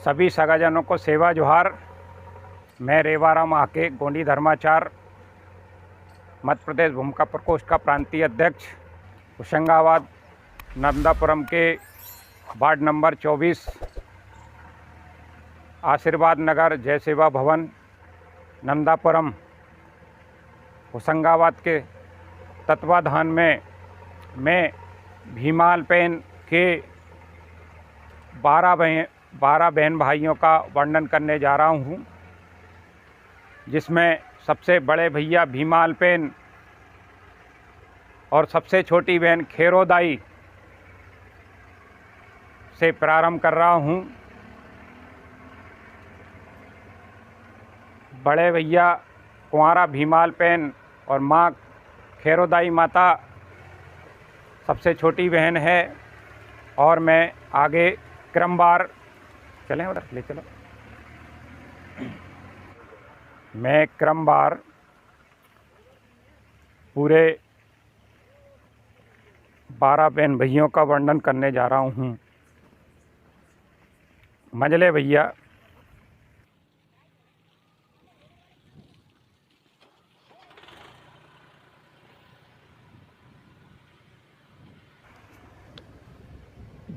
सभी सगाजनों को सेवा जोहार। मैं रेवाराम आके गोंडी धर्माचार मध्य प्रदेश भूमिका प्रकोष्ठ का प्रांतीय अध्यक्ष होशंगाबाद नंदापुरम के वार्ड नंबर 24 आशीर्वाद नगर जय सेवा भवन नंदापुरम होशंगाबाद के तत्वाधान में मैं भीमाल पेन के 12 बहन भाइयों का वर्णन करने जा रहा हूँ, जिसमें सबसे बड़े भैया भीमाल पेन और सबसे छोटी बहन खेरोदाई से प्रारंभ कर रहा हूँ। बड़े भैया कुंवारा भीमाल पेन और माँ खेरोदाई माता सबसे छोटी बहन है, और मैं आगे क्रमवार चलें उधर ले चलो। मैं क्रमवार पूरे 12 बहन भैयों का वर्णन करने जा रहा हूँ। मंझले भैया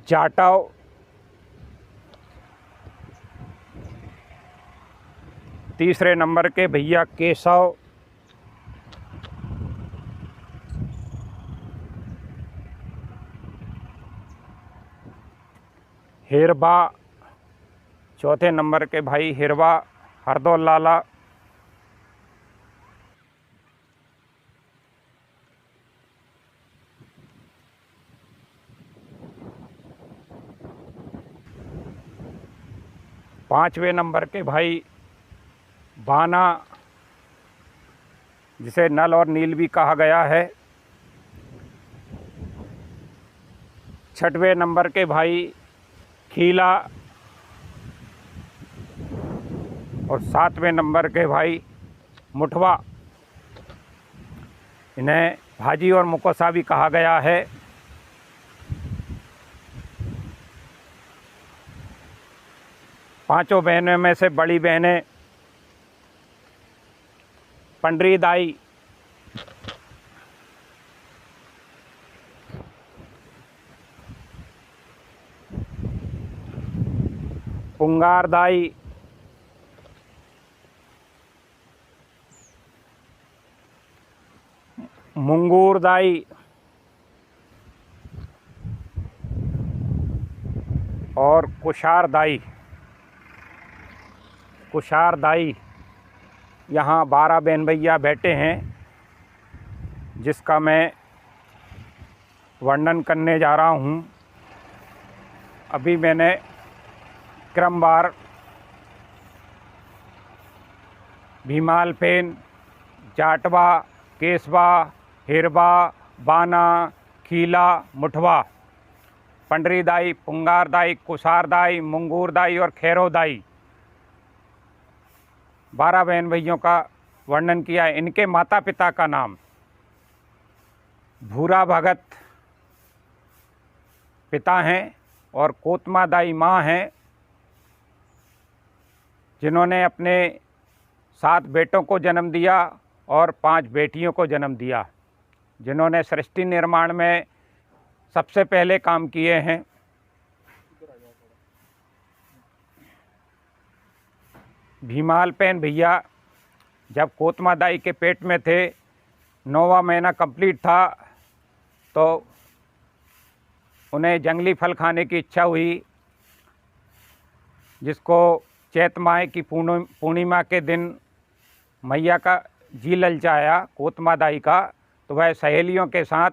जाटव, तीसरे नंबर के भैया केशव, हिरबा, चौथे नंबर के भाई हिरबा हरदौल लाला, पांचवें नंबर के भाई बाना, जिसे नल और नील भी कहा गया है, छठवें नंबर के भाई खीला, और 7वें नंबर के भाई मुठवा। इन्हें भाजी और मुकोसा भी कहा गया है। पांचों बहनों में से बड़ी बहनें पंडरी दाई, पुंगार दाई, मुंगूर दाई और कुशार दाई। यहाँ 12 बहन भैया बैठे हैं, जिसका मैं वर्णन करने जा रहा हूँ। अभी मैंने क्रमवार भीमाल पेन, जाटवा, केसवा, हिरबा, बाना, खीला, मुठवा, पंडरी दाई, पुंगार दाई, कुशार दाई, मुंगूर दाई और खैरो दाई 12 बहन भैयों का वर्णन किया है। इनके माता पिता का नाम भूरा भगत पिता हैं और कोतमा दाई माँ हैं, जिन्होंने अपने 7 बेटों को जन्म दिया और 5 बेटियों को जन्म दिया, जिन्होंने सृष्टि निर्माण में सबसे पहले काम किए हैं। भीमाल पेन भैया जब कोतमा दाई के पेट में थे, 9वां महीना कंप्लीट था, तो उन्हें जंगली फल खाने की इच्छा हुई, जिसको चैत माह की पूर्णिमा के दिन मैया का जी ललचाया कोतमा दाई का, तो वह सहेलियों के साथ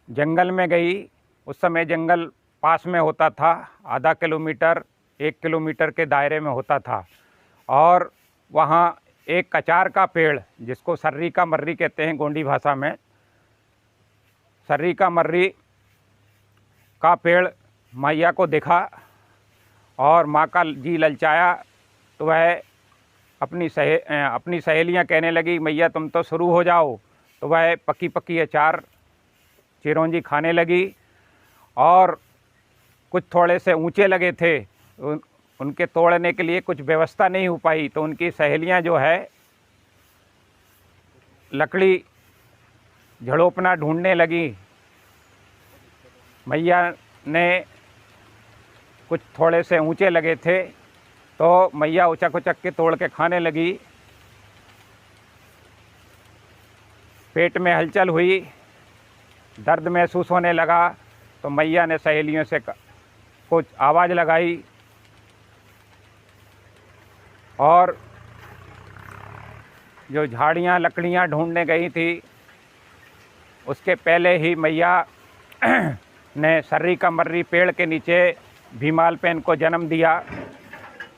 जंगल में गई। उस समय जंगल पास में होता था, आधा किलोमीटर 1 किलोमीटर के दायरे में होता था, और वहाँ एक कचार का पेड़, जिसको सर्री का मर्री कहते हैं गोंडी भाषा में, सर्री का मर्री का पेड़ मैया को दिखा और माँ का जी ललचाया, तो वह अपनी सहेलियाँ कहने लगी, मैया तुम तो शुरू हो जाओ। तो वह पक्की पक्की अचार चिरौंजी खाने लगी और कुछ थोड़े से ऊंचे लगे थे, उनके तोड़ने के लिए कुछ व्यवस्था नहीं हो पाई, तो उनकी सहेलियां जो है लकड़ी झड़ोपना ढूंढने लगी। मैया ने कुछ थोड़े से ऊंचे लगे थे तो मैया उचक उचक के तोड़ के खाने लगी। पेट में हलचल हुई, दर्द महसूस होने लगा, तो मैया ने सहेलियों से कुछ आवाज़ लगाई और जो झाड़ियाँ लकड़ियाँ ढूंढने गई थी, उसके पहले ही मैया ने सर्री का मर्री पेड़ के नीचे भीमालपेन को जन्म दिया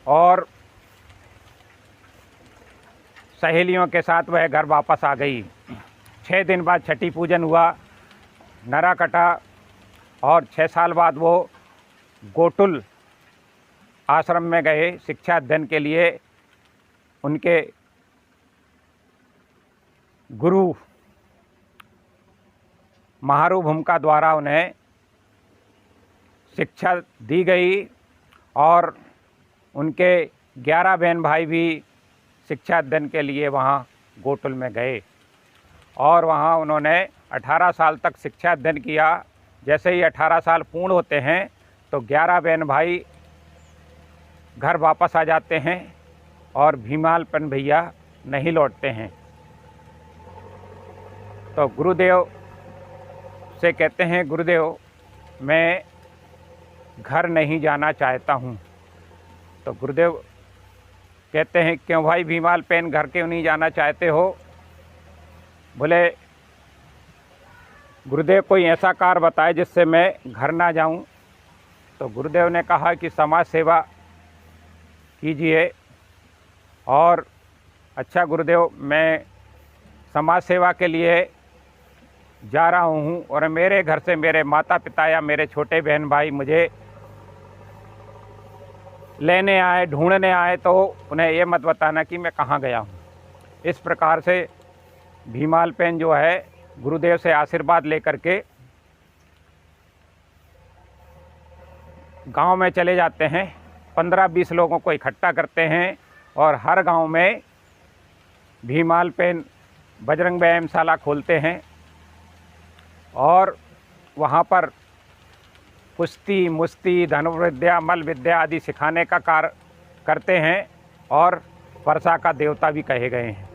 और सहेलियों के साथ वह घर वापस आ गई। 6 दिन बाद छठी पूजन हुआ, नरा कटा और 6 साल बाद वो गोटुल आश्रम में गए शिक्षा अध्ययन के लिए। उनके गुरु महारू भूमिका द्वारा उन्हें शिक्षा दी गई और उनके 11 बहन भाई भी शिक्षा अध्ययन के लिए वहाँ गोटुल में गए और वहाँ उन्होंने 18 साल तक शिक्षा अध्ययन किया। जैसे ही 18 साल पूर्ण होते हैं तो 11 बहन भाई घर वापस आ जाते हैं और भीमालपेन भैया नहीं लौटते हैं। तो गुरुदेव से कहते हैं, गुरुदेव मैं घर नहीं जाना चाहता हूँ। तो गुरुदेव कहते हैं, क्यों भाई भीमालपेन घर क्यों नहीं जाना चाहते हो? बोले गुरुदेव कोई ऐसा कार्य बताए जिससे मैं घर ना जाऊं। तो गुरुदेव ने कहा कि समाज सेवा कीजिए। और अच्छा गुरुदेव मैं समाज सेवा के लिए जा रहा हूँ और मेरे घर से मेरे माता पिता या मेरे छोटे बहन भाई मुझे लेने आए, ढूंढने आए, तो उन्हें ये मत बताना कि मैं कहाँ गया हूँ। इस प्रकार से भीमालपेन जो है गुरुदेव से आशीर्वाद लेकर के गांव में चले जाते हैं। 15-20 लोगों को इकट्ठा करते हैं और हर गांव में भीमालपेन बजरंग व्यायामशाला खोलते हैं और वहाँ पर कुश्ती, मुश्ती, धनुर्विद्या, मल्ल विद्या आदि सिखाने का कार्य करते हैं और वर्षा का देवता भी कहे गए हैं।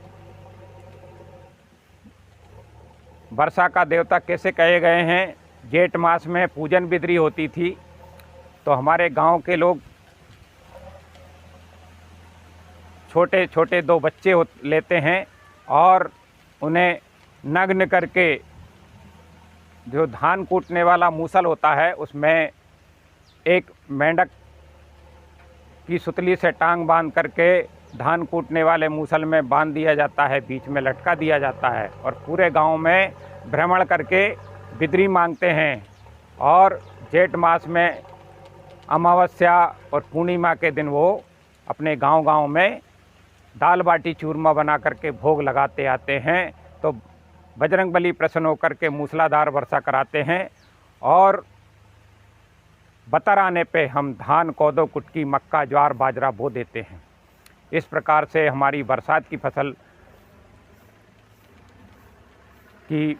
वर्षा का देवता कैसे कहे गए हैं? जेठ मास में पूजन विधि होती थी, तो हमारे गांव के लोग छोटे छोटे 2 बच्चे लेते हैं और उन्हें नग्न करके जो धान कूटने वाला मूसल होता है उसमें एक मेंढक की सुतली से टांग बांध करके धान कूटने वाले मूसल में बांध दिया जाता है, बीच में लटका दिया जाता है और पूरे गांव में भ्रमण करके बिदरी मांगते हैं। और जेठ मास में अमावस्या और पूर्णिमा के दिन वो अपने गांव-गांव में दाल बाटी चूरमा बना करके भोग लगाते आते हैं। तो बजरंगबली प्रसन्न होकर के मूसलाधार वर्षा कराते हैं और बतर आने पे हम धान, कोदो, कुटकी, मक्का, ज्वार, बाजरा बो देते हैं। इस प्रकार से हमारी बरसात की फसल की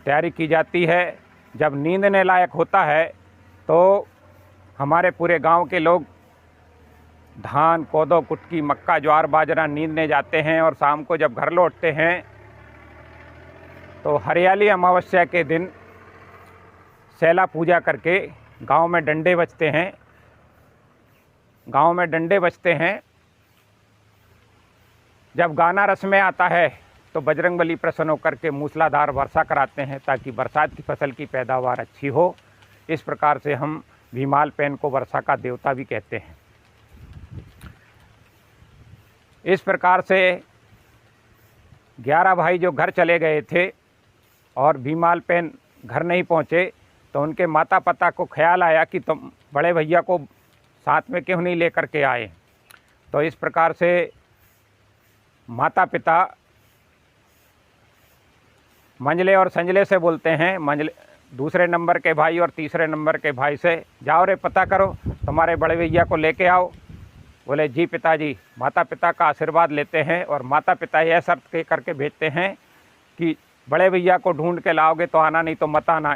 तैयारी की जाती है। जब नींदने लायक होता है तो हमारे पूरे गांव के लोग धान, कोदो, कुटकी, मक्का, ज्वार, बाजरा नींदने जाते हैं और शाम को जब घर लौटते हैं तो हरियाली अमावस्या के दिन सैला पूजा करके गांव में डंडे बजते हैं। गांव में डंडे बजते हैं। जब गाना रस में आता है तो बजरंगबली प्रसन्न होकर के मूसलाधार वर्षा कराते हैं ताकि बरसात की फसल की पैदावार अच्छी हो। इस प्रकार से हम भीमालपेन को वर्षा का देवता भी कहते हैं। इस प्रकार से 11 भाई जो घर चले गए थे और भीमालपेन घर नहीं पहुँचे तो उनके माता पिता को ख्याल आया कि तुम बड़े भैया को साथ में क्यों नहीं लेकर के आए। तो इस प्रकार से माता पिता मंझले और संजले से बोलते हैं, दूसरे नंबर के भाई और तीसरे नंबर के भाई से, जाओ रे पता करो, तुम्हारे बड़े भैया को लेके आओ। बोले जी पिताजी। माता पिता का आशीर्वाद लेते हैं और माता पिता यह शर्त के करके भेजते हैं कि बड़े भैया को ढूंढ के लाओगे तो आना, नहीं तो मत आना।